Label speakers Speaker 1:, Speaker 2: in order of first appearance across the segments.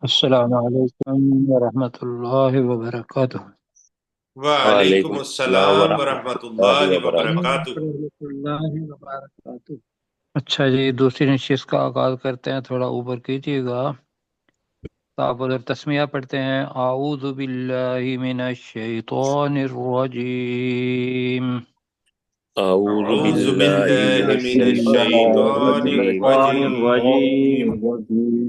Speaker 1: السلام علیکم ورحمۃ اللہ وبرکاتہ۔
Speaker 2: وعلیکم
Speaker 3: وعلیکم السلام
Speaker 2: السلام
Speaker 3: ورحمۃ
Speaker 2: ورحمۃ اللہ
Speaker 3: اللہ
Speaker 2: وبرکاتہ۔
Speaker 3: وبرکاتہ۔
Speaker 1: ورحمۃ اللہ وبرکاتہ۔ اچھا جی، دوسری نشست کا آغاز کرتے ہیں، تھوڑا اوپر کیجیے گا تو آپ ادھر تسمیہ پڑھتے ہیں۔ اعوذ باللہ من الشیطان الرجیم،
Speaker 3: اعوذ
Speaker 2: اعوذ
Speaker 3: باللہ
Speaker 2: باللہ
Speaker 3: من
Speaker 2: من
Speaker 3: الشیطان
Speaker 2: الشیطان
Speaker 3: الرجیم۔
Speaker 2: الرجیم۔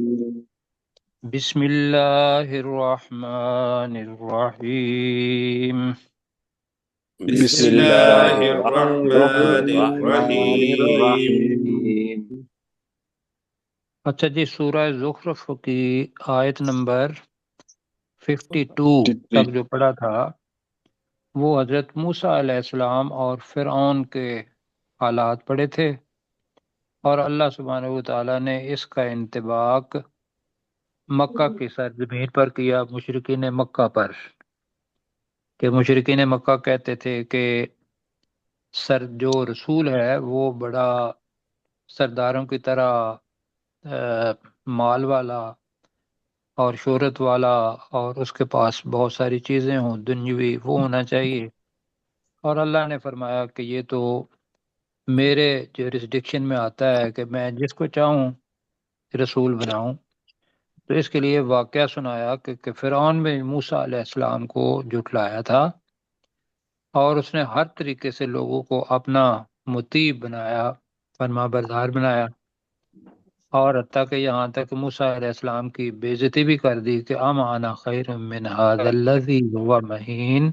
Speaker 1: بسم اللہ الرحمن الرحیم۔
Speaker 3: بسم
Speaker 2: بسم
Speaker 3: اللہ
Speaker 2: اللہ
Speaker 3: الرحمن
Speaker 2: الرحمن
Speaker 3: الرحیم۔
Speaker 2: الرحیم۔
Speaker 1: اچھا جی، سورہ زخرف کی آیت نمبر 52 تک جو پڑھا تھا وہ حضرت موسیٰ علیہ السلام اور فرعون کے حالات پڑھے تھے، اور اللہ سبحانہ وتعالیٰ نے اس کا انطباق مکہ کی سرزمین پر کیا، مشرکین مکہ پر، کہ مشرکین مکہ کہتے تھے کہ جو رسول ہے وہ بڑا سرداروں کی طرح مال والا اور شہرت والا، اور اس کے پاس بہت ساری چیزیں ہوں دنیوی، وہ ہونا چاہیے۔ اور اللہ نے فرمایا کہ یہ تو میرے جورسڈکشن میں آتا ہے کہ میں جس کو چاہوں رسول بناؤں۔ تو اس کے لیے واقعہ سنایا کہ فرعون میں موسیٰ علیہ السلام کو جھٹلایا تھا، اور اس نے ہر طریقے سے لوگوں کو اپنا مطیع بنایا، فرما بردار بنایا، اور حتیٰ کہ یہاں تک موسیٰ علیہ السلام کی بے عزتی بھی کر دی کہ ام انا خیر من ھذا الذی ھو مہین،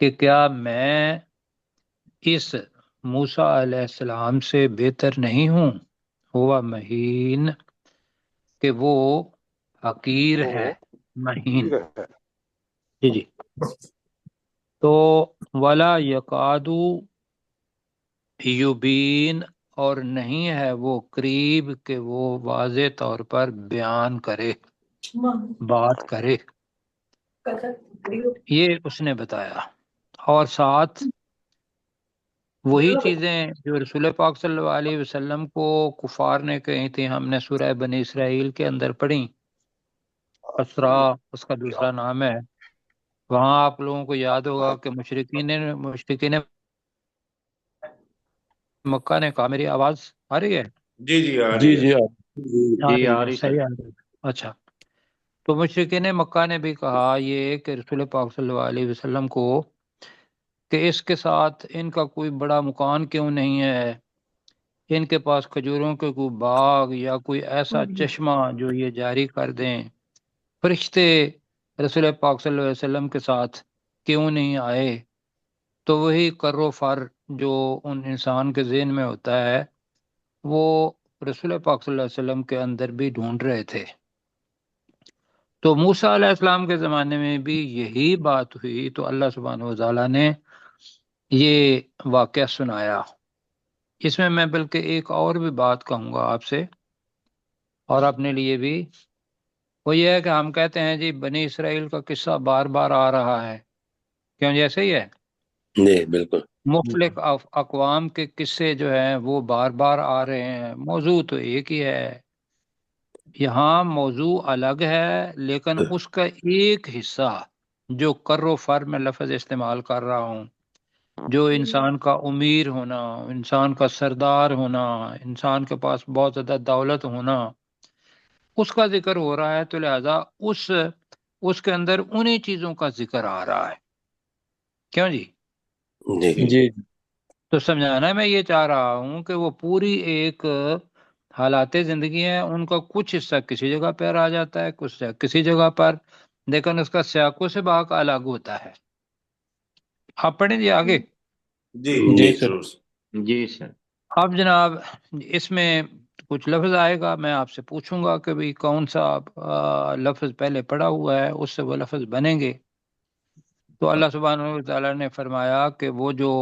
Speaker 1: کہ کیا میں اس موسیٰ علیہ السلام سے بہتر نہیں ہوں، ہوا مہین کہ وہ حقیر ہے، مہین۔ جی جی، تو ولا یکادو یبین، اور نہیں ہے وہ قریب کہ وہ واضح طور پر بیان کرے، بات کرے، یہ اس نے بتایا۔ اور ساتھ وہی چیزیں جو رسول پاک صلی اللہ علیہ وسلم کو کفار نے کہی تھی، ہم نے سورہ بنی اسرائیل کے اندر پڑھی، اسرا اس کا دوسرا نام ہے۔ وہاں آپ لوگوں کو یاد ہوگا کہ مشرکین مکہ نے کہا، میری آواز آ رہی ہے؟
Speaker 3: جی جی آ
Speaker 2: جی
Speaker 3: رہی ہے۔
Speaker 2: جی
Speaker 1: آ رہی
Speaker 2: آ
Speaker 1: ہے،
Speaker 2: رہی سر۔
Speaker 1: صحیح آ رہی ہے۔ اچھا، تو مشرکین مکہ نے بھی کہا یہ کہ رسول پاک صلی اللہ علیہ وسلم کو کہ اس کے ساتھ ان کا کوئی بڑا مکان کیوں نہیں ہے، ان کے پاس کھجوروں کے کوئی باغ یا کوئی ایسا چشمہ جو یہ جاری کر دیں، فرشتے رسول پاک صلی اللہ علیہ وسلم کے ساتھ کیوں نہیں آئے۔ تو وہی کر و فر جو ان انسان کے ذہن میں ہوتا ہے وہ رسول پاک صلی اللہ علیہ وسلم کے اندر بھی ڈھونڈ رہے تھے۔ تو موسیٰ علیہ السلام کے زمانے میں بھی یہی بات ہوئی، تو اللہ سبحانہ وتعالیٰ نے یہ واقعہ سنایا۔ اس میں بلکہ ایک اور بھی بات کہوں گا آپ سے اور اپنے لیے بھی، وہ یہ ہے کہ ہم کہتے ہیں جی بنی اسرائیل کا قصہ بار بار آ رہا ہے، کیوں جیسے ہی ہے،
Speaker 3: جی بالکل۔
Speaker 1: مختلف اقوام کے قصے جو ہیں وہ بار بار آ رہے ہیں، موضوع تو ایک ہی ہے۔ یہاں موضوع الگ ہے لیکن اس کا ایک حصہ جو کر و فر میں لفظ استعمال کر رہا ہوں، جو انسان کا امیر ہونا، انسان کا سردار ہونا، انسان کے پاس بہت زیادہ دولت ہونا، اس کا ذکر ہو رہا ہے، تو لہذا اس کے اندر انہی چیزوں کا ذکر آ رہا ہے، کیوں جی؟
Speaker 3: جی
Speaker 2: جی
Speaker 1: تو سمجھانا میں یہ چاہ رہا ہوں کہ وہ پوری ایک حالات زندگی ہیں، ان کا کچھ حصہ کسی جگہ پر آ جاتا ہے، کچھ کسی جگہ پر، لیکن اس کا سیاق و سباق الگ ہوتا ہے۔ آپ پڑھیں جی آگے۔
Speaker 3: جی
Speaker 2: جی
Speaker 3: جی
Speaker 2: سر۔
Speaker 3: ضرور۔
Speaker 2: جی سر۔
Speaker 1: اب جناب اس میں کچھ لفظ آئے گا، میں آپ سے پوچھوں گا کہ بھئی کون سا لفظ پہلے پڑا ہوا ہے، اس سے وہ لفظ بنیں گے۔ تو اللہ سبحانہ وتعالیٰ نے فرمایا کہ وہ جو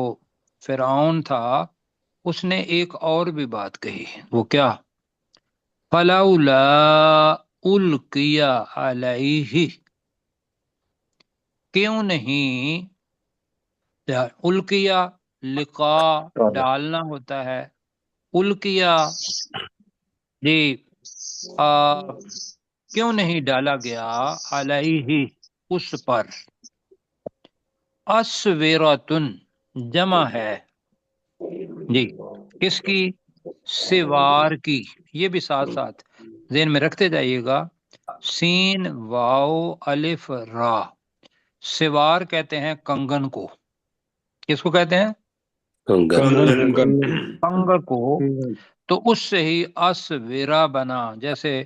Speaker 1: فرعون تھا اس نے ایک اور بھی بات کہی، وہ کیا؟ فَلَوْلَا أُلْقِيَ عَلَيْهِ، کیوں نہیں، القیا لقا ڈالنا ہوتا ہے، القیا جی کیوں نہیں ڈالا گیا علیہ اس پر، اسویرتن جمع ہے جی کس کی، سوار کی، یہ بھی ساتھ ساتھ ذہن میں رکھتے جائیے گا، سین واو الف را، سوار کہتے ہیں کنگن کو، کس کو کہتے ہیں،
Speaker 3: کنگن
Speaker 1: کنگن کو، تو اس سے ہی اسویرا بنا، جیسے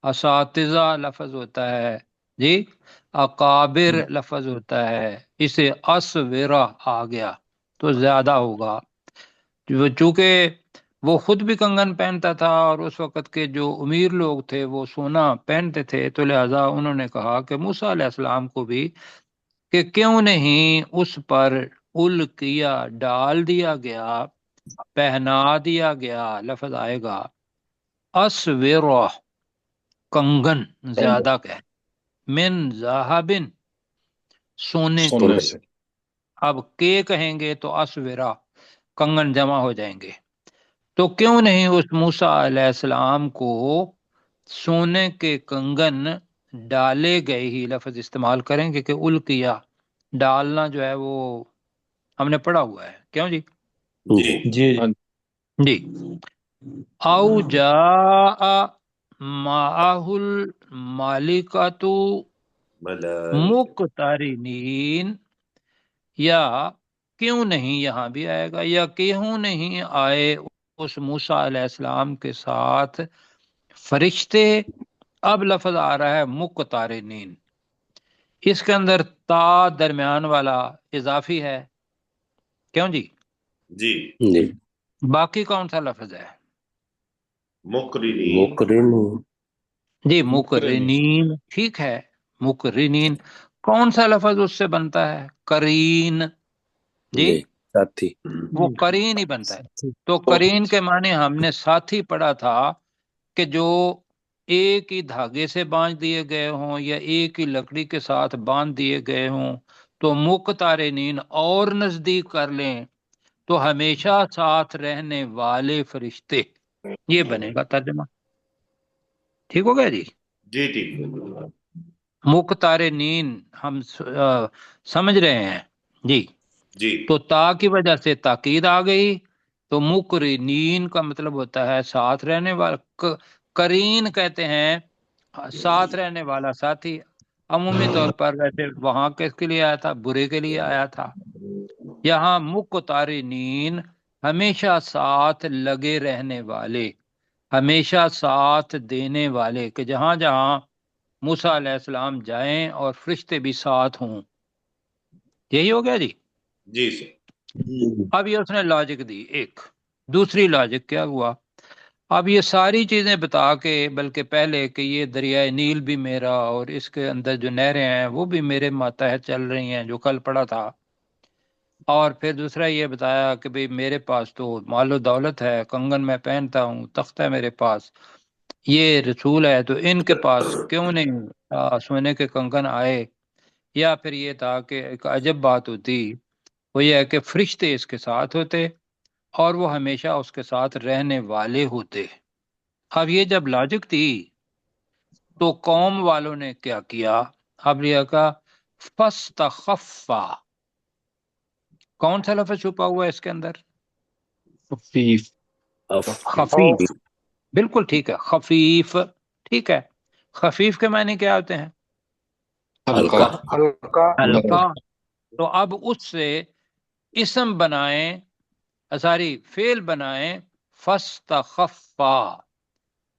Speaker 1: اساتذہ لفظ ہوتا ہے جی، اکابر لفظ ہوتا ہے، اسے اسویرا آ گیا تو زیادہ ہوگا، چونکہ وہ خود بھی کنگن پہنتا تھا اور اس وقت کے جو امیر لوگ تھے وہ سونا پہنتے تھے، تو لہذا انہوں نے کہا کہ موسیٰ علیہ السلام کو بھی کہ کیوں نہیں اس پر القیا ڈال دیا گیا، پہنا دیا گیا، لفظ آئے گا اسورہ کنگن زیادہ کہ من ذہبن سونے سے، اب کے کہیں گے تو اسورہ کنگن جمع ہو جائیں گے، تو کیوں نہیں اس موسیٰ علیہ السلام کو سونے کے کنگن ڈالے گئے ہی لفظ استعمال کریں گے کہ القیا، ڈالنا جو ہے وہ ہم نے پڑھا ہوا ہے، کیوں جی
Speaker 3: جی
Speaker 1: جی، او جاء معہ الملائکۃ مقترنین، یا کیوں نہیں یہاں بھی آئے گا، یا کیوں نہیں آئے اس موسیٰ علیہ السلام کے ساتھ فرشتے، اب لفظ آ رہا ہے مقترنین، اس کے اندر تا درمیان والا اضافی ہے، کیوں جی
Speaker 2: جی
Speaker 3: جی
Speaker 1: باقی کون سا لفظ ہے
Speaker 2: مقرنین
Speaker 1: جی مقرنین، ٹھیک ہے، مقرنین، کون سا لفظ اس سے بنتا ہے، قرین جی،
Speaker 3: جی ساتھی
Speaker 1: وہ قرین ہی بنتا ہے، تو قرین کے معنی ہم نے ساتھی پڑھا تھا کہ جو ایک ہی دھاگے سے باندھ دیے گئے ہوں یا ایک ہی لکڑی کے ساتھ باندھ دیے گئے ہوں، تو مقترنین اور نزدیک کر لیں تو ہمیشہ ساتھ رہنے والے فرشتے، یہ بنے گا ترجمہ، ٹھیک ہو گیا جی،
Speaker 2: جی ٹھیک
Speaker 1: مقترنین ہم سمجھ رہے ہیں جی،
Speaker 2: جی
Speaker 1: تو تا کی وجہ سے تاکید آ گئی، تو مقرنین کا مطلب ہوتا ہے ساتھ رہنے والا، قرین کہتے ہیں ساتھ رہنے والا ساتھی، عمومی طور پر ویسے وہاں کس کے لیے آیا تھا، برے کے لیے آیا تھا، یہاں مقترنین ہمیشہ ساتھ لگے رہنے والے، ہمیشہ ساتھ دینے والے، کہ جہاں جہاں موسیٰ علیہ السلام جائیں اور فرشتے بھی ساتھ ہوں، یہی ہو گیا جی،
Speaker 2: جی سر
Speaker 1: اب یہ اس نے لاجک دی، ایک دوسری لاجک کیا ہوا، اب یہ ساری چیزیں بتا کے، بلکہ پہلے کہ یہ دریائے نیل بھی میرا اور اس کے اندر جو نہریں ہیں وہ بھی میرے ماتحت چل رہی ہیں، جو کل پڑھا تھا، اور پھر دوسرا یہ بتایا کہ بھئی میرے پاس تو مال و دولت ہے، کنگن میں پہنتا ہوں، تختہ ہے میرے پاس، یہ رسول ہے تو ان کے پاس کیوں نہیں سونے کے کنگن آئے، یا پھر یہ تھا کہ ایک عجب بات ہوتی، وہ یہ ہے کہ فرشتے اس کے ساتھ ہوتے اور وہ ہمیشہ اس کے ساتھ رہنے والے ہوتے، اب یہ جب لاجک تھی تو قوم والوں نے کیا کیا، اب یہ کہا فاستخفا، کون سا لفظ چھپا ہوا ہے اس کے اندر، خفیف، بالکل ٹھیک ہے، خفیف، ٹھیک ہے، خفیف کے معنی کیا ہوتے ہیں،
Speaker 3: ہلکا
Speaker 1: ہلکا، تو اب اس سے اسم بنائیں، ساری فعل بنائیں فاستخفا،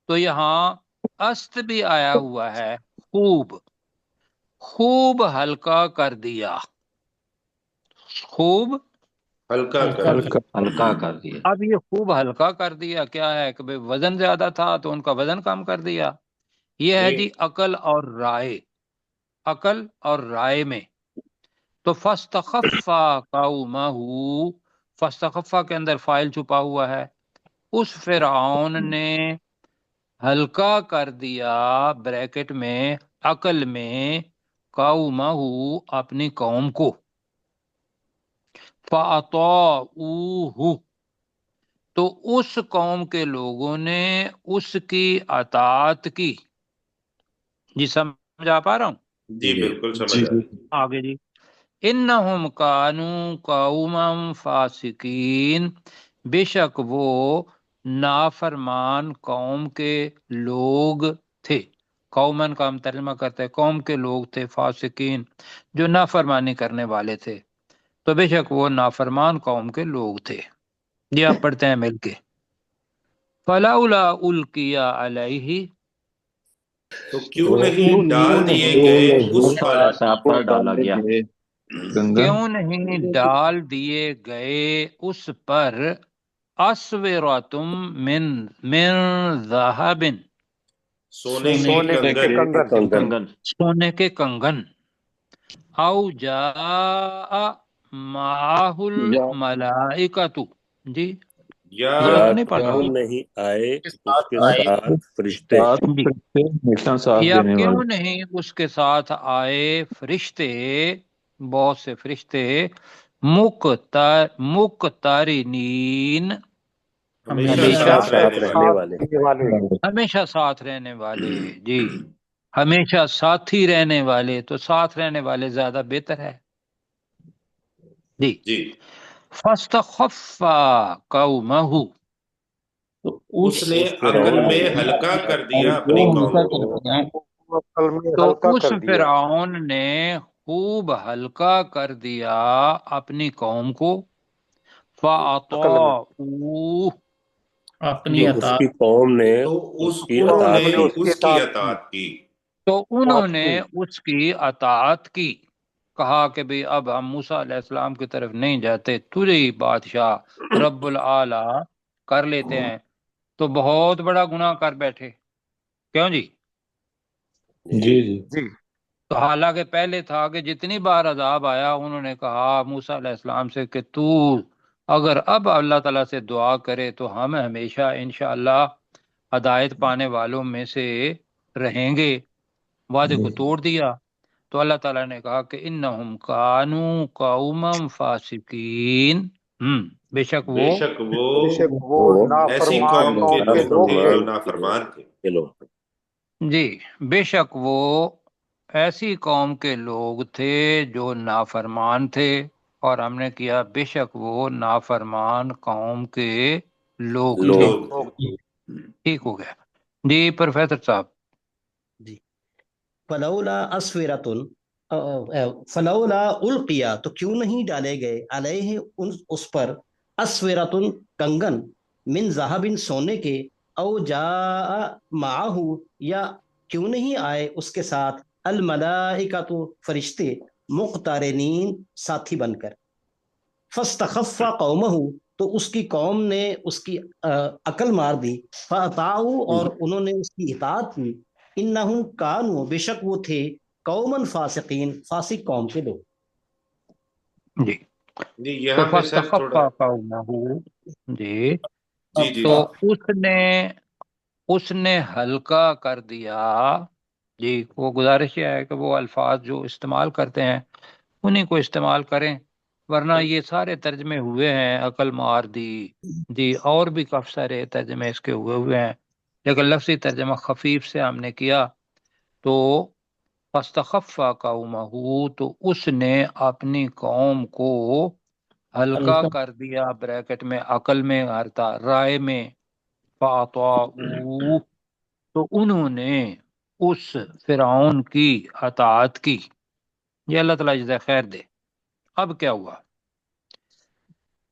Speaker 1: تو یہاں است بھی آیا ہوا ہے، خوب، خوب ہلکا کر دیا، خوب
Speaker 2: ہلکا کر دیا
Speaker 1: اب یہ خوب ہلکا کر دیا کیا ہے کہ بھئی وزن زیادہ تھا تو ان کا وزن کم کر دیا، یہ ہے جی عقل اور رائے، عقل اور رائے میں، تو فاستخفا قومہ، فاستخفا کے اندر فائل چھپا ہوا ہے، اس فرعون نے ہلکا کر دیا بریکٹ میں عقل میں، قومہ اپنی قوم کو، فَأَطَاعُوهُ، تو اس قوم کے لوگوں نے اس کی اطاعت کی، جی سمجھ آ پا رہا ہوں؟
Speaker 2: جی بالکل سمجھ آ رہی ہے۔
Speaker 1: آگے جی، انہم کانو قوما فاسقین، بے شک وہ نافرمان قوم کے لوگ تھے۔ قومن کا ہم ترجمہ کرتے ہیں قوم کے لوگ تھے، فاسقین جو نافرمانی کرنے والے تھے، تو بے شک وہ نافرمان قوم کے لوگ تھے۔ یہ آپ پڑھتے ہیں مل کے، فلولا القی علیہ،
Speaker 2: تو کیوں نہیں ڈال دیے گئے اس پر
Speaker 3: ایسا پر ڈالا گیا،
Speaker 1: کیوں نہیں ڈال دیے گئے اس پر اسورتم من ذہب،
Speaker 2: سونے کے کنگن،
Speaker 3: کنگن،
Speaker 1: سونے کے کنگن، او جاء معہ الملائکۃ، جی
Speaker 2: یا
Speaker 1: ذرا
Speaker 3: یا
Speaker 1: تو نہیں پڑھ رہا
Speaker 3: کیوں
Speaker 1: ہوں
Speaker 3: نہیں آئے اس کے ساتھ فرشتے،
Speaker 1: جی، یا کیوں نہیں اس کے ساتھ آئے فرشتے، بہت سے فرشتے، مقترنین،
Speaker 2: ہمیشہ
Speaker 3: ہمیشہ
Speaker 2: ساتھ
Speaker 3: ساتھ
Speaker 2: رہنے
Speaker 3: رہنے
Speaker 2: والے۔
Speaker 3: والے۔
Speaker 1: ہمیشہ ساتھ رہنے والے، جی ہمیشہ ساتھی رہنے والے، تو ساتھ رہنے والے زیادہ بہتر ہے جی۔
Speaker 2: جی،
Speaker 1: فاستخف قومہ،
Speaker 2: اس نے عقل
Speaker 3: فرعون
Speaker 2: میں
Speaker 3: نے
Speaker 2: ہلکا کر دیا اپنی قوم کو۔
Speaker 1: تو اس فرعون نے خوب ہلکا کر دیا اپنی قوم کو، فَأَطَاعُوهُ،
Speaker 3: تو
Speaker 1: جی
Speaker 3: اس کی قوم نے
Speaker 2: تو
Speaker 3: اس کی
Speaker 2: انہوں
Speaker 3: اطاعت
Speaker 2: نے
Speaker 3: کی،
Speaker 2: اس کی اطاعت کی۔
Speaker 1: تو انہوں نے اس کی اطاعت کی، کہا کہ بھی اب ہم موسیٰ علیہ السلام کی طرف نہیں جاتے، تجھے ہی بادشاہ رب العالی کر لیتے ہیں، تو بہت بڑا گناہ کر بیٹھے، کیوں جی؟
Speaker 2: جی
Speaker 1: تو حالانکہ پہلے تھا کہ جتنی بار عذاب آیا انہوں نے کہا موسیٰ علیہ السلام سے کہ تو اگر اب اللہ تعالیٰ سے دعا کرے تو ہم ہمیشہ انشاءاللہ ہدایت پانے والوں میں سے رہیں گے، وعدے کو توڑ دیا۔ تو اللہ تعالیٰ نے کہا کہ انہم کانو قوما فاسقین، بے شک
Speaker 2: بے
Speaker 1: وہ
Speaker 2: شک وہ
Speaker 3: وہ
Speaker 2: ایسی قوم کے لوگ تھے جو
Speaker 3: نافرمان
Speaker 2: نافرمان تھے۔
Speaker 3: کے لوگ۔
Speaker 1: جی بے شک وہ ایسی قوم کے لوگ تھے جو نافرمان تھے، اور ہم نے کیا بے شک وہ نافرمان قوم کے لوگ تھے۔
Speaker 3: لوگ
Speaker 2: لوگ تھے۔
Speaker 1: ٹھیک ہو گیا جی پروفیسر صاحب۔
Speaker 4: جی فلولا اسورتن، فلولا القیا، تو کیوں نہیں ڈالے گئے علیہ اس پر اسورتن کنگن، من ذہب سونے کے، او جاء معہ یا کیوں نہیں آئے اس کے ساتھ الملائکۃ فرشتے، مقترنین ساتھی بن کر، فاستخف قومہ، تو اس کی قوم نے اس کی عقل مار دی، فاطاعوا، اور انہوں نے اس کی اطاعت کی، انہم کانوا، بے شک وہ تھے، قومن فاسقین، فاسق قوم کے لوگ۔
Speaker 1: جی
Speaker 2: جی
Speaker 1: تو
Speaker 2: یہاں پہ سر
Speaker 1: فاستخف
Speaker 2: تھوڑا،
Speaker 1: قومہ، جی
Speaker 2: جی جی
Speaker 1: تو
Speaker 2: جی
Speaker 1: اس نے ہلکا کر دیا، جی وہ گزارش یہ ہے کہ وہ الفاظ جو استعمال کرتے ہیں انہیں کو استعمال کریں، ورنہ یہ سارے ترجمے ہوئے ہیں، عقل مار دی، جی اور بھی کافی سارے ترجمے اس کے ہوئے ہیں، لیکن لفظی ترجمہ خفیف سے ہم نے کیا۔ تو فاستخف قومہ، تو اس نے اپنی قوم کو ہلکا کر دیا، بریکٹ میں عقل میں ہرتا رائے میں، فاطاعوا، تو انہوں نے اس فرعون کی اطاعت کی۔ یہ اللہ تعالیٰ جزائے خیر دے۔ اب کیا ہوا؟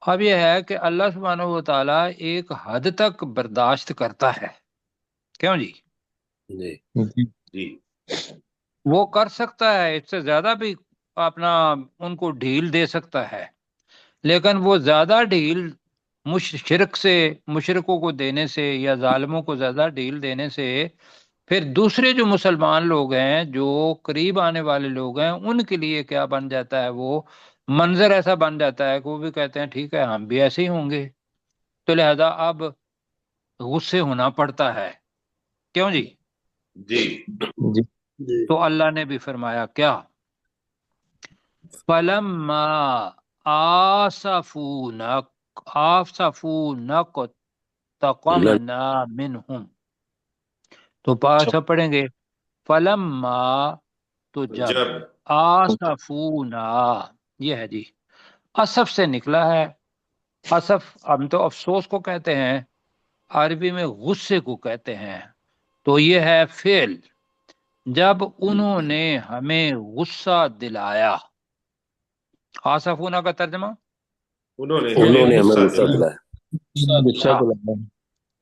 Speaker 1: اب یہ ہے کہ اللہ سبحانہ و تعالیٰ ایک حد تک برداشت کرتا ہے، کیوں جی؟
Speaker 2: جی
Speaker 1: وہ کر سکتا ہے اس سے زیادہ بھی، اپنا ان کو ڈھیل دے سکتا ہے، لیکن وہ زیادہ ڈھیل مشرکوں کو دینے سے یا ظالموں کو زیادہ ڈھیل دینے سے پھر دوسرے جو مسلمان لوگ ہیں، جو قریب آنے والے لوگ ہیں، ان کے لیے کیا بن جاتا ہے، وہ منظر ایسا بن جاتا ہے کہ وہ بھی کہتے ہیں ٹھیک ہے ہم بھی ایسے ہی ہوں گے، تو لہذا اب غصے ہونا پڑتا ہے، کیوں جی؟
Speaker 2: جی
Speaker 1: تو اللہ نے بھی فرمایا کیا، فَلَمَّا آسَفُونَا تَقَمْنَا مِنْهُمْ، تو پاسا پڑھیں گے فلما تو جب
Speaker 2: جب
Speaker 1: آسفونا، یہ ہے جی اسف سے نکلا ہے. اسف ہم تو افسوس کو کہتے ہیں، عربی میں غصے کو کہتے ہیں. تو یہ ہے فعل. جب انہوں نے ہمیں غصہ دلایا. آسفونا کا ترجمہ
Speaker 2: انہوں نے
Speaker 3: انہوں
Speaker 2: ہمیں
Speaker 3: نے ہمیں
Speaker 2: غصہ
Speaker 3: غصہ
Speaker 2: دلایا.
Speaker 3: دلایا.
Speaker 1: ہاں.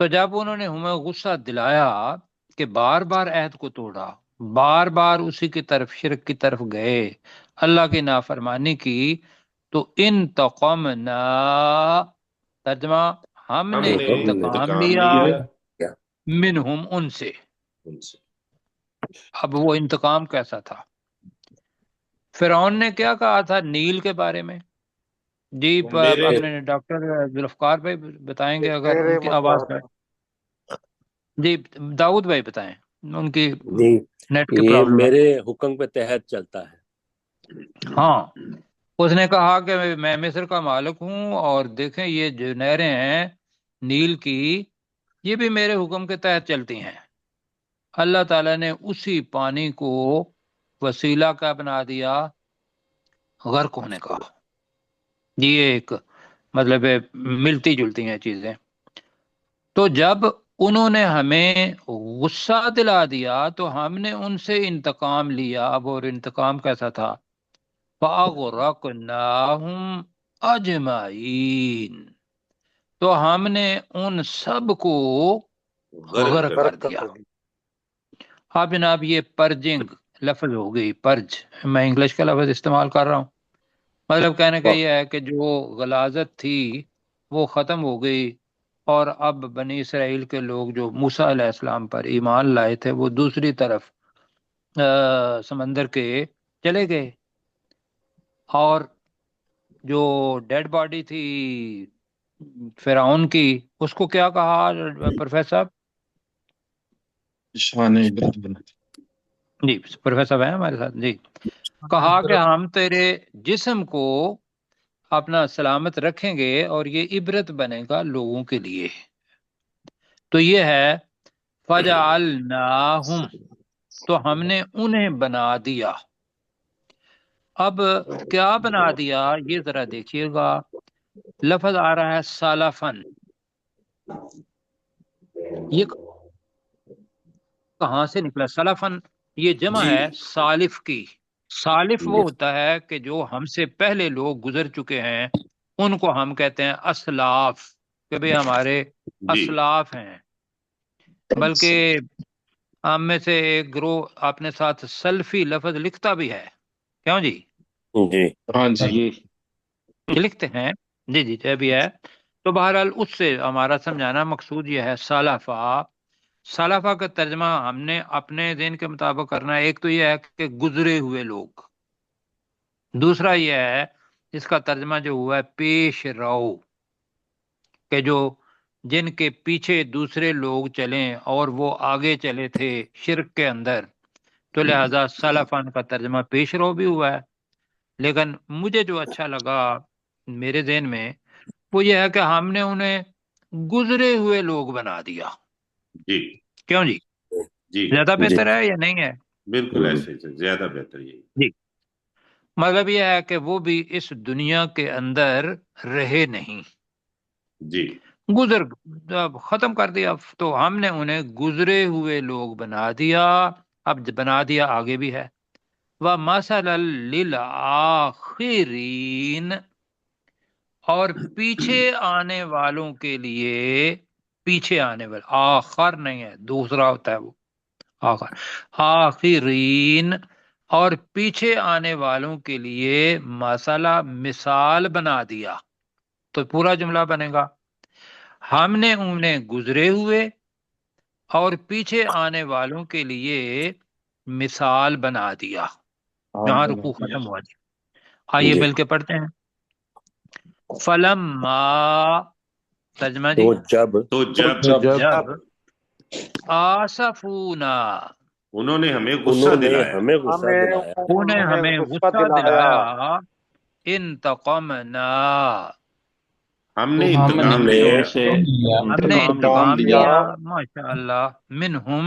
Speaker 1: تو جب انہوں نے ہمیں غصہ دلایا کہ بار بار عہد کو توڑا، بار بار اسی کی طرف شرک کی طرف گئے، اللہ کی نافرمانی کی، تو انتقمنا، ترجمہ ہم نے
Speaker 2: ہم نے
Speaker 1: انتقام
Speaker 2: انتقام
Speaker 1: لیا
Speaker 2: لیا
Speaker 1: منہم، ان سے.
Speaker 2: ان سے.
Speaker 1: اب وہ انتقام کیسا تھا؟ فرعون نے کیا کہا تھا نیل کے بارے میں؟ جی
Speaker 2: میرے
Speaker 1: اپنے ڈاکٹر ذوالفقار بھائی بتائیں گے اگر ان کی آواز ہے. جی داؤد بھائی بتائیں، ان کی
Speaker 3: جی
Speaker 1: نیٹ کی
Speaker 3: یہ
Speaker 1: پرابلم ہے.
Speaker 3: میرے حکم کے تحت چلتا ہے.
Speaker 1: ہاں، اس نے کہا کہ میں مصر کا مالک ہوں، اور دیکھیں یہ جو نہریں ہیں نیل کی، یہ بھی میرے حکم کے تحت چلتی ہیں. اللہ تعالیٰ نے اسی پانی کو وسیلہ کا بنا دیا غرق ہونے کا. یہ ایک مطلب ہے، ملتی جلتی ہیں چیزیں. تو جب انہوں نے ہمیں غصہ دلا دیا تو ہم نے ان سے انتقام لیا. اب اور انتقام کیسا تھا؟ فَأَغْرَقْنَاهُمْ أَجْمَعِينَ، تو ہم نے ان سب کو غرق کر دیا. اب جناب یہ پرجنگ لفظ ہو گئی، پرج. میں انگلش کا لفظ استعمال کر رہا ہوں. مطلب کہنے کا یہ ہے کہ جو غلاظت تھی وہ ختم ہو گئی، اور اب بنی اسرائیل کے لوگ جو موسیٰ علیہ السلام پر ایمان لائے تھے وہ دوسری طرف سمندر کے چلے گئے. اور جو ڈیڈ باڈی تھی فرعون کی، اس کو کیا کہا پروفیسر؟
Speaker 5: شان عبرت بنا.
Speaker 1: جی پروفیسر ہیں ہمارے ساتھ. جی کہا کہ ہم تیرے جسم کو اپنا سلامت رکھیں گے اور یہ عبرت بنے گا لوگوں کے لیے. تو یہ ہے فَجَعَلْنَاهُمْ، تو ہم نے انہیں بنا دیا. اب کیا بنا دیا یہ ذرا دیکھیے گا. لفظ آ رہا ہے سالفن. یہ کہاں سے نکلا سلفن؟ یہ جمع
Speaker 2: جی
Speaker 1: ہے سالف کی. سالف وہ ہوتا ہے کہ جو ہم سے پہلے لوگ گزر چکے ہیں، ان کو ہم کہتے ہیں اسلاف، کہ بھئی ہمارے
Speaker 2: جی
Speaker 1: اسلاف ہیں. بلکہ ہم میں سے ایک گروہ اپنے ساتھ سلفی لفظ لکھتا بھی ہے. کیوں جی؟
Speaker 3: جی
Speaker 5: ہاں جی.
Speaker 1: یہ لکھتے ہیں. جی جی یہ بھی ہے. تو بہرحال اس سے ہمارا سمجھانا مقصود یہ ہے سالفہ. سالفہ کا ترجمہ ہم نے اپنے ذہن کے مطابق کرنا ہے. ایک تو یہ ہے کہ گزرے ہوئے لوگ، دوسرا یہ ہے اس کا ترجمہ جو ہوا ہے پیش رو، کہ جو جن کے پیچھے دوسرے لوگ چلیں اور وہ آگے چلے تھے شرک کے اندر، تو لہذا سلفان کا ترجمہ پیش رو بھی ہوا ہے. لیکن مجھے جو اچھا لگا میرے ذہن میں وہ یہ ہے کہ ہم نے انہیں گزرے ہوئے لوگ بنا دیا.
Speaker 2: جی
Speaker 1: کیوں جی؟
Speaker 2: جی
Speaker 1: زیادہ
Speaker 3: جی
Speaker 1: بہتر ہے یا نہیں ہے؟
Speaker 2: بالکل ایسے ہی، زیادہ بہتر یہی.
Speaker 1: جی مطلب یہ ہے کہ وہ بھی اس دنیا کے اندر رہے نہیں،
Speaker 2: جی
Speaker 1: گزر جب ختم کر دیا. تو ہم نے انہیں گزرے ہوئے لوگ بنا دیا. اب بنا دیا آگے بھی ہے. وَمَثَلًا لِّلْآخِرِينَ، اور پیچھے آنے والوں کے لیے. پیچھے آنے والے آخر نہیں ہے، دوسرا ہوتا ہے وہ آخر. آخرین، اور پیچھے آنے والوں کے لیے مسئلہ مثال بنا دیا. تو پورا جملہ بنے گا ہم نے انہیں گزرے ہوئے اور پیچھے آنے والوں کے لیے مثال بنا دیا. یہاں رکوع ختم ہوا جی. آئیے
Speaker 3: جی.
Speaker 1: مل کے پڑھتے ہیں. فلما، ترجمہ جی.
Speaker 2: تو جب
Speaker 1: جب آسفونا،
Speaker 2: انہوں نے ہمیں غصہ
Speaker 3: انہوں نے
Speaker 2: دلایا،
Speaker 3: ہمیں غصہ دلایا،
Speaker 1: انہیں ہمیں غصہ دلایا، انتقمنا،
Speaker 2: ہم نے
Speaker 1: تو
Speaker 5: ہم
Speaker 2: انتقام
Speaker 5: نے
Speaker 2: لیا.
Speaker 5: ان سے
Speaker 1: ہم نے
Speaker 5: انتقام
Speaker 1: انتقام
Speaker 5: لیا.
Speaker 1: لیا. ماشاء اللہ. منہم،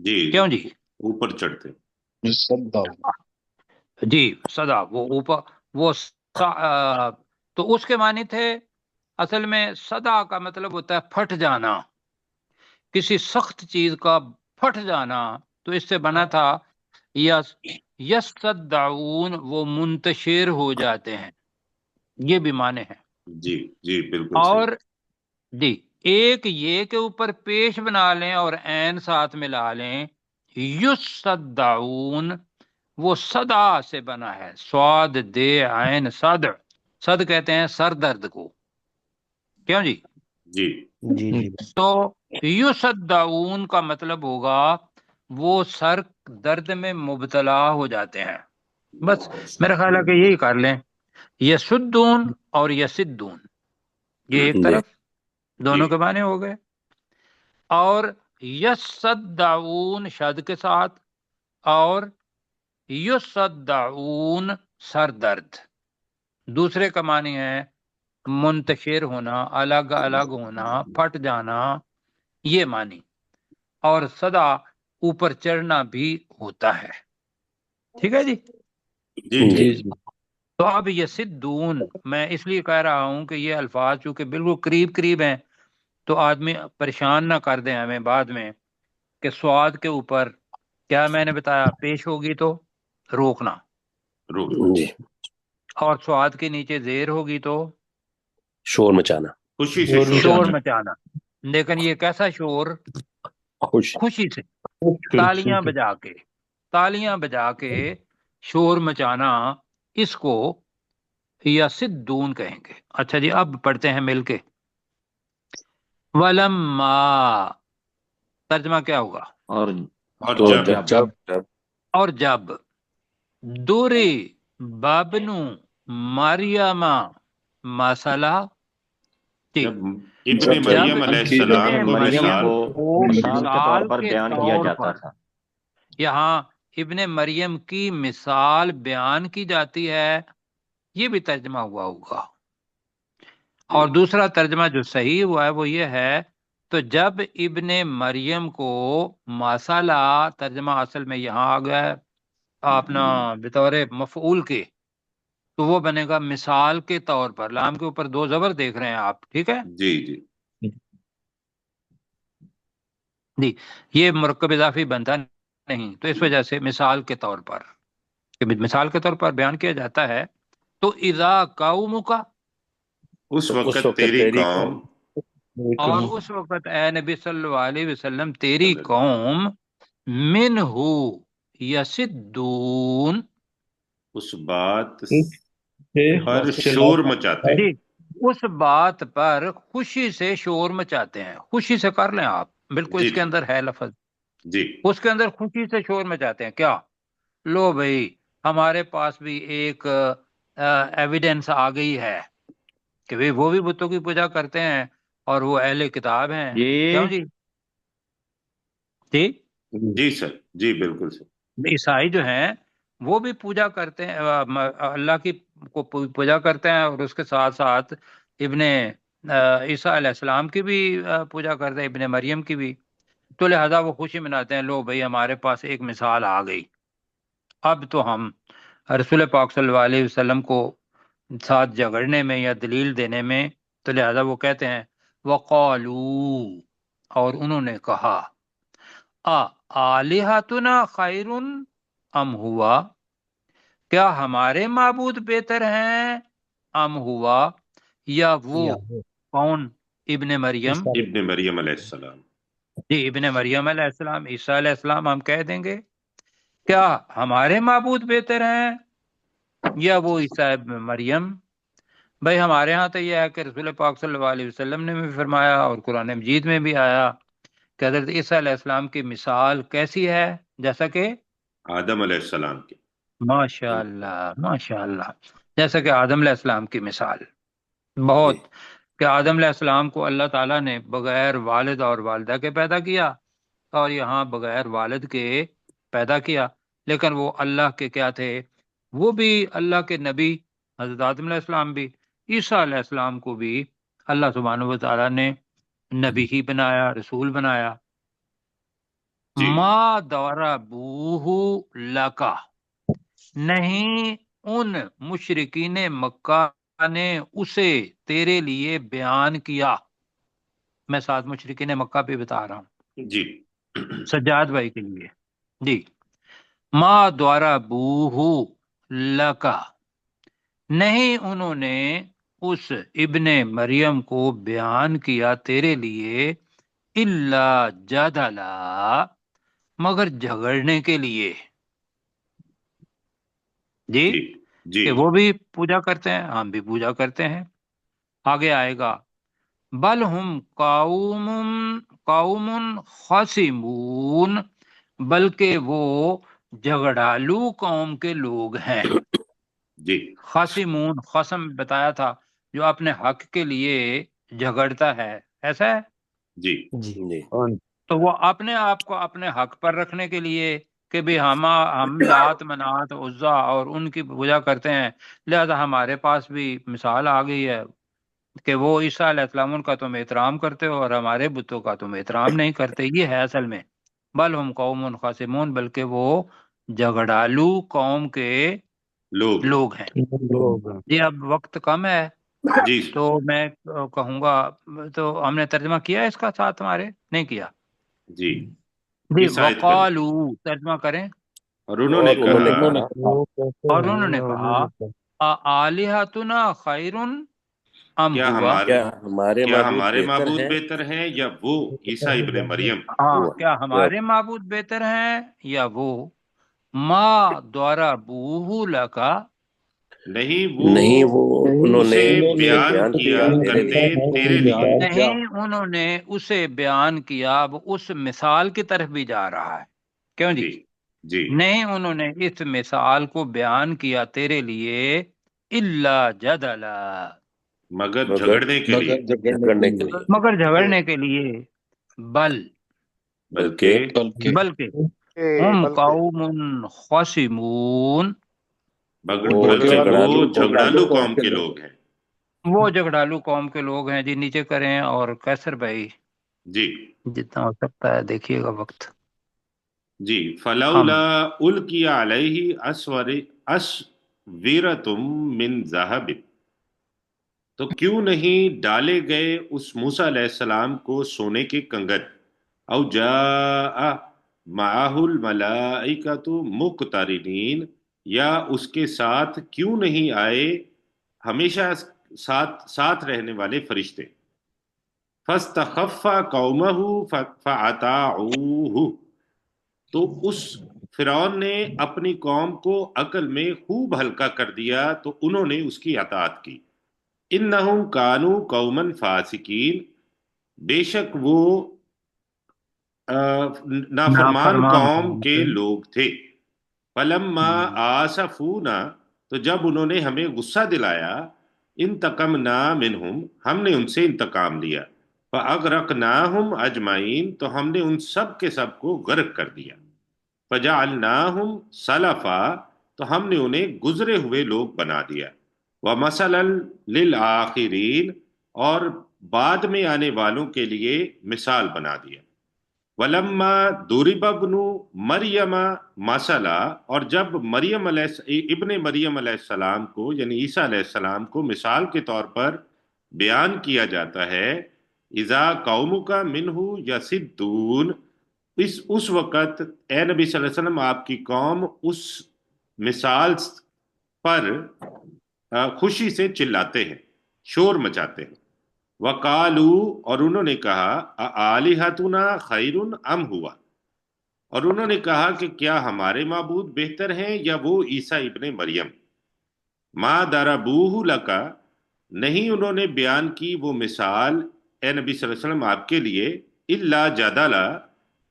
Speaker 2: جی
Speaker 1: کیوں جی؟
Speaker 2: اوپر چڑھتے.
Speaker 1: جی صدا، وہ اوپر، وہ تو اس کے معنی تھے اصل میں صدا کا مطلب ہوتا ہے پھٹ جانا، کسی سخت چیز کا پھٹ جانا، تو اس سے بنا تھا یصدعون، وہ منتشر ہو جاتے ہیں، یہ بھی معنی ہے.
Speaker 2: جی جی بالکل صحیح.
Speaker 1: اور جی ایک یہ کے اوپر پیش بنا لیں اور عین ساتھ ملا لیں، یصدعون، وہ صدا سے بنا ہے، سواد دے عین صد، صد کہتے ہیں سر درد کو، کیوں جی؟
Speaker 2: جی
Speaker 4: جی جی
Speaker 1: تو یصدعون کا مطلب ہوگا وہ سر درد میں مبتلا ہو جاتے ہیں. بس میرا خیال ہے کہ یہی کر لیں، یسدون اور یسدون، یہ ایک
Speaker 3: جی
Speaker 1: طرف دونوں
Speaker 2: جی
Speaker 1: کے معنی ہو گئے. اور یصدعون شد کے ساتھ، اور یصدعون سر درد، دوسرے کا معنی ہے منتشر ہونا، الگ الگ ہونا، پھٹ جانا، یہ معنی. اور صدا اوپر چڑھنا بھی ہوتا ہے. ٹھیک ہے جی.
Speaker 2: جی
Speaker 3: جی
Speaker 2: ٹھیک.
Speaker 1: تو اب یہ سدون میں اس لیے کہہ رہا ہوں کہ یہ الفاظ چونکہ بالکل قریب قریب ہیں تو آدمی پریشان نہ کر دیں ہمیں بعد میں کہ سواد کے اوپر کیا میں نے بتایا پیش ہوگی تو روکنا،
Speaker 2: روک.
Speaker 3: جی
Speaker 1: اور سواد کے نیچے زیر ہوگی تو
Speaker 3: شور مچانا،
Speaker 2: خوشی سے شور
Speaker 1: شور
Speaker 2: مچا.
Speaker 1: مچانا. لیکن یہ کیسا شور؟
Speaker 3: خوش.
Speaker 1: خوشی سے، تالیاں بجا کے، تالیاں بجا کے شور مچانا، اس کو یا سدون کہیں گے. اچھا جی اب پڑھتے ہیں مل کے. ولما، ترجمہ کیا ہوگا؟
Speaker 2: اور
Speaker 3: تو
Speaker 2: جب
Speaker 1: اور جب دوری بابنو مریم مسئلہ،
Speaker 2: جب
Speaker 1: جب
Speaker 2: ابن مریم علیہ السلام
Speaker 1: ابن
Speaker 2: کو
Speaker 1: مریم
Speaker 2: مثال
Speaker 1: کو مثال کے طور پر، یہاں ابن مریم کی مثال بیان کی جاتی ہے، یہ بھی ترجمہ ہوا ہوگا. اور دوسرا ترجمہ جو صحیح ہوا ہے وہ یہ ہے، تو جب ابن مریم کو مسئلہ، ترجمہ اصل میں یہاں آ گیا ہے اپنا بطور مفعول کے، تو وہ بنے گا مثال کے طور پر. لام کے اوپر دو زبر دیکھ رہے ہیں آپ، ٹھیک ہے
Speaker 2: جی جی
Speaker 1: جی. یہ مرکب اضافی بنتا نہیں، تو اس وجہ سے مثال کے طور پر، کہ مثال کے طور پر بیان کیا جاتا ہے. تو اذا قومک،
Speaker 2: اس
Speaker 3: تو اس
Speaker 2: وقت
Speaker 3: وقت
Speaker 2: تیری
Speaker 3: تیری
Speaker 2: قوم
Speaker 1: اور اس وقت اے نبی صلی اللہ علیہ وسلم تیری
Speaker 2: صلی اللہ
Speaker 1: قوم منہ یصدون،
Speaker 2: اس بات پر شور مچاتے.
Speaker 1: جی اس بات پر خوشی سے شور مچاتے ہیں. خوشی سے کر لیں آپ، بالکل
Speaker 2: جی
Speaker 1: اس کے اندر ہے لفظ،
Speaker 2: جی
Speaker 1: اس کے اندر خوشی سے شور مچاتے ہیں. کیا؟ لو بھائی ہمارے پاس بھی ایک ایویڈنس آ گئی ہے کہ وہ بھی بتوں کی پوجا کرتے ہیں اور وہ اہل کتاب ہیں. کیوں جی؟ جی
Speaker 2: جی سر جی بالکل سر.
Speaker 1: عیسائی جو ہیں وہ بھی پوجا کرتے ہیں، اللہ کی کو پوجا کرتے ہیں، اور اس کے ساتھ ساتھ ابن عیسیٰ علیہ السلام کی بھی پوجا کرتے ہیں، ابن مریم کی بھی. تو لہذا وہ خوشی مناتے ہیں، لو بھائی ہمارے پاس ایک مثال آ گئی، اب تو ہم رسول پاک صلی اللہ علیہ وسلم کو ساتھ جھگڑنے میں یا دلیل دینے میں، تو لہذا وہ کہتے ہیں وقالو، اور انہوں نے کہا آلہتنا خیر ام ہوا، کیا ہمارے معبود بہتر ہیں، ام ہوا، یا وہ کون؟ ابن مریم،
Speaker 2: ابن مریم علیہ السلام.
Speaker 1: جی ابن مریم علیہ السلام، عیسیٰ علیہ السلام ہم کہہ دیں گے کیا ہمارے معبود بہتر ہیں یا وہ عیسیٰ ابن مریم؟ بھائی ہمارے ہاں تو یہ ہے کہ رسول پاک صلی اللہ علیہ وسلم نے بھی فرمایا اور قرآن مجید میں بھی آیا کہ حضرت عیسیٰ علیہ السلام کی مثال کیسی ہے؟ جیسا کہ
Speaker 2: آدم علیہ السلام کی.
Speaker 1: ماشاء اللہ ماشاء اللہ، جیسا کہ آدم علیہ السلام کی مثال.
Speaker 3: جی
Speaker 1: بہت، کہ آدم علیہ السلام کو اللہ تعالیٰ نے بغیر والد اور والدہ کے پیدا کیا، اور یہاں بغیر والد کے پیدا کیا، لیکن وہ اللہ کے کیا تھے؟ وہ بھی اللہ کے نبی، حضرت آدم علیہ السلام بھی. عیسیٰ علیہ السلام کو بھی اللہ سبحانہ و تعالیٰ نے نبی ہی بنایا، رسول بنایا.
Speaker 2: جی
Speaker 1: ما ضربوہ لکا، نہیں ان مشرکین مکہ نے اسے تیرے لیے بیان کیا. میں ساتھ مشرکین مکہ پہ بتا رہا ہوں
Speaker 2: جی
Speaker 1: سجاد بھائی کے لیے. جی، ما ضربوہ لکا، نہیں انہوں نے اس ابن مریم کو بیان کیا تیرے لیے، الا جدلا، مگر جھگڑنے کے لیے. جی،
Speaker 2: جی جی
Speaker 1: کہ وہ بھی پوجا کرتے ہیں، ہم بھی پوجا کرتے ہیں. آگے آئے گا، بل ہم قوم خصمون، بلکہ وہ جھگڑالو قوم کے لوگ ہیں.
Speaker 2: جی
Speaker 1: خصمون، خصم بتایا تھا جو اپنے حق کے لیے جھگڑتا ہے، ایسا ہے.
Speaker 2: جی
Speaker 4: جی
Speaker 3: جی
Speaker 1: تو وہ اپنے آپ کو اپنے حق پر رکھنے کے لیے کہ بھی ہم لات منات عزا اور ان کی پوجا کرتے ہیں، لہذا ہمارے پاس بھی مثال آ گئی ہے کہ وہ عیسیٰ علیہ السلام کا تم احترام کرتے ہو اور ہمارے بتوں کا تم احترام نہیں کرتے. یہ ہے اصل میں بل ہم قوم خاصمون، بلکہ وہ جھگڑالو قوم کے
Speaker 2: لوگ
Speaker 1: لوگ ہیں. جی اب وقت کم ہے
Speaker 2: جی
Speaker 1: تو میں کہوں گا، تو ہم نے ترجمہ کیا ہے اس کا ساتھ ہمارے نہیں کیا.
Speaker 2: جی
Speaker 1: جی،
Speaker 2: اس آیت کا بھی.
Speaker 1: وقالو ترجمہ کریں.
Speaker 2: اور انہوں نے
Speaker 3: اور انہوں نے
Speaker 2: کہا
Speaker 3: کہا،
Speaker 1: اور انہوں نے کہا آلہتنا خیر ام
Speaker 2: کیا
Speaker 1: ہوا،
Speaker 2: ہمارے
Speaker 3: کیا ہمارے
Speaker 2: کیا
Speaker 3: معبود
Speaker 2: ہمارے
Speaker 3: بہتر
Speaker 2: معبود
Speaker 3: ہیں
Speaker 2: بہتر ہیں یا وہ عیسیٰ ابن مریم؟
Speaker 1: ہاں
Speaker 3: ہوا
Speaker 1: کیا
Speaker 3: یا
Speaker 1: ہمارے معبود بہتر ہیں یا وہ. ما ضربوہ لکا،
Speaker 2: نہیں وہ
Speaker 3: نہیں وہ انہوں نے
Speaker 2: اسے
Speaker 3: اسے
Speaker 2: بیان
Speaker 3: بیان
Speaker 2: کیا
Speaker 3: کیا تیرے
Speaker 2: کرتے
Speaker 3: لیے،
Speaker 2: تیرے لیے.
Speaker 1: نہیں انہوں نے اسے بیان کیا. اب اس مثال کی طرف بھی جا رہا ہے. کیوں جی؟
Speaker 2: جی جی
Speaker 1: نہیں انہوں نے اس مثال کو بیان کیا تیرے لیے، الا جدلا،
Speaker 2: مگر
Speaker 3: مگر
Speaker 2: جھگڑنے کے لیے،
Speaker 3: جھگڑنے کے لیے،
Speaker 1: مگر جھگڑنے کے لیے. بل،
Speaker 3: بلکہ
Speaker 1: بلکہ ہم قوم خصمون،
Speaker 3: وہ
Speaker 2: بلکہ وہ
Speaker 3: جھگڑالو قوم کے
Speaker 2: جھگڑالو
Speaker 3: لوگ
Speaker 2: قوم کے لوگ ہیں.
Speaker 1: وہ جھگڑالو قوم کے لوگ ہیں. جی نیچے کریں. اور کیسر بھائی
Speaker 2: جی
Speaker 1: جتنا ہو سکتا ہے دیکھیے گا وقت.
Speaker 2: جی
Speaker 1: ہم
Speaker 2: فلولا القی علیہ اسورۃ من ذہب، تو کیوں نہیں ڈالے گئے اس موسیٰ علیہ السلام کو سونے کے کنگن، او جاء معہ الملائکۃ مقترنین، یا اس کے ساتھ کیوں نہیں آئے ہمیشہ ساتھ رہنے والے فرشتے. فاستخف قومہ فاطاعوہ، تو اس فرعون نے اپنی قوم کو عقل میں خوب ہلکا کر دیا تو انہوں نے اس کی اطاعت کی. انہم کانوا قوما فاسقین، بے شک وہ نافرمان
Speaker 1: نافرمان
Speaker 2: قوم
Speaker 1: قوم
Speaker 2: کے
Speaker 1: کے.
Speaker 2: لوگ تھے. فلما آسفونا، تو جب انہوں نے ہمیں غصہ دلایا، انتقمنا منہم، ہم نے ان سے انتقام لیا. فاغرقناہم اجمعین، تو ہم نے ان سب کے سب کو غرق کر دیا. فجعلناہم سلفا، تو ہم نے انہیں گزرے ہوئے لوگ بنا دیا. ومثلا للآخرین، اور بعد میں آنے والوں کے لیے مثال بنا دیا. ولما ضرب ابن مریم مثلا، اور جب ابن مریم علیہ السلام کو یعنی عیسیٰ علیہ السلام کو مثال کے طور پر بیان کیا جاتا ہے، اذا قومک منہ یصدون، اس وقت اے نبی صلی اللہ علیہ وسلم آپ کی قوم اس مثال پر خوشی سے چلاتے ہیں، شور مچاتے ہیں. وقالو، اور انہوں نے کہا آلہتنا خیر ام ہوا، اور انہوں نے کہا کہ کیا ہمارے معبود بہتر ہیں یا وہ عیسیٰ ابن مریم. ما ضربوہ لکا، نہیں انہوں نے بیان کی وہ مثال اے نبی صلی اللہ علیہ وسلم آپ کے لیے، الا جدلا،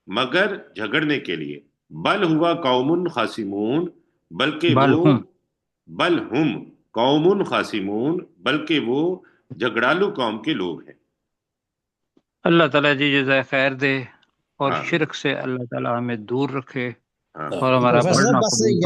Speaker 2: مگر جھگڑنے کے لیے. بل ہوا قوم خاصمون، بلکہ وہ بل ہم قوم خاصمون، بلکہ وہ جھگڑالو قوم کے لوگ ہیں.
Speaker 1: اللہ تعالیٰ جی جزائے خیر دے اور
Speaker 2: آمین
Speaker 1: شرک سے اللہ تعالیٰ ہمیں دور رکھے
Speaker 2: آمین.
Speaker 1: اور ہمارا
Speaker 4: پروفیسر
Speaker 1: پڑھنا
Speaker 4: بس
Speaker 1: قبول